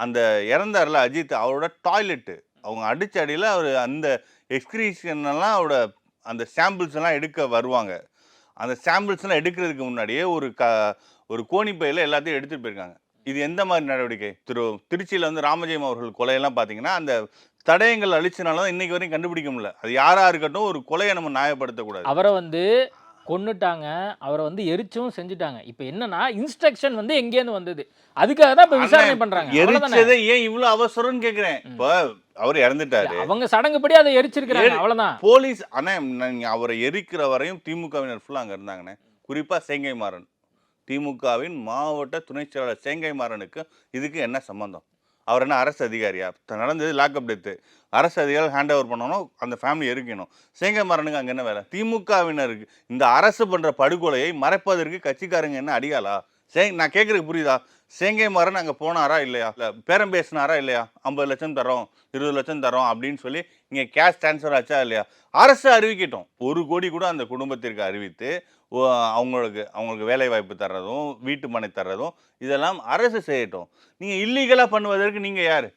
அந்த இறந்தார்ல அஜித், அவரோட டாய்லெட்டு அவங்க அடிச்ச அடியில அவரு அந்த எக்ஸ்கிரீஷன் எல்லாம் அவரோட அந்த சாம்பிள்ஸ் எல்லாம் எடுக்க வருவாங்க. அந்த சாம்பிள்ஸ் எல்லாம் எடுக்கிறதுக்கு முன்னாடியே ஒரு கோணிப்பையில எல்லாத்தையும் எடுத்துட்டு போயிருக்காங்க. இது எந்த மாதிரி நடவடிக்கை? திருச்சியில வந்து ராமஜெயம் அவர்கள் கொலையெல்லாம் பார்த்தீங்கன்னா, அந்த தடயங்கள் அழிச்சனால தான் இன்னைக்கு வரையும் கண்டுபிடிக்க முடியல. அது யாரா இருக்கட்டும், ஒரு கொலையை நம்ம நியாயப்படுத்தக்கூடாது. அவரை வந்து கொன்னுட்டாங்க, அவரை வந்து எரிச்சும் செஞ்சுட்டாங்க. இப்ப என்னன்னா இன்ஸ்ட்ரக்ஷன் வந்து எங்கேருந்து வந்தது? அதுக்காக தான் இப்ப விசாரணை பண்றாங்க. அவ்வளவுதானே? எரிச்சதை ஏன் இவ்வளவு அவசரம்னு கேக்குறேன். இப்ப அவர் இறந்துட்டாரு. அவங்க சடங்குப்படி அதை எரிச்சிருக்காங்க. அவ்வளவுதான். போலீஸ் அண்ணா நீங்க அவரை எரிக்கிற வரையும் திமுகவினர் ஃபுல்லா அங்க இருந்தாங்கண்ணே. குறிப்பா சேங்கை மாறன். திமுகவின் மாவட்ட துணை செயலாளர் சேங்கை மாறனுக்கு இதுக்கு என்ன சம்பந்தம்? அவர் என்ன அரசு அதிகாரியா? நடந்தது லாக்அப் டெத்து. அரசு அதிகாரி ஹேண்ட் ஓவர் பண்ணணும், அந்த ஃபேமிலி எரிக்கணும். சேங்கை மாறனுக்கு அங்கே என்ன வேலை? திமுகவினருக்கு இந்த அரசு பண்ற படுகொலையை மறைப்பதற்கு கட்சிக்காரங்க என்ன அடியாளா? நான் கேட்கறதுக்கு புரியுதா? சேங்கை மாறன் அங்கே போனாரா இல்லையா? இல்லை பேரம் பேசினாரா இல்லையா? 50 லட்சம் தரோம், 20 லட்சம் தரோம் அப்படின்னு சொல்லி இங்கே கேஷ் டிரான்ஸ்ஃபர் ஆச்சா இல்லையா? அரசு அறிவிக்கட்டும். 1 கோடி கூட அந்த குடும்பத்திற்கு அறிவித்து அவங்களுக்கு வேலை வாய்ப்பு தர்றதும், வீட்டு மனை தர்றதும் இதெல்லாம் அரசு செய்யட்டும். நீங்கள் இல்லீகலாக பண்ணுவதற்கு நீங்கள் யார்?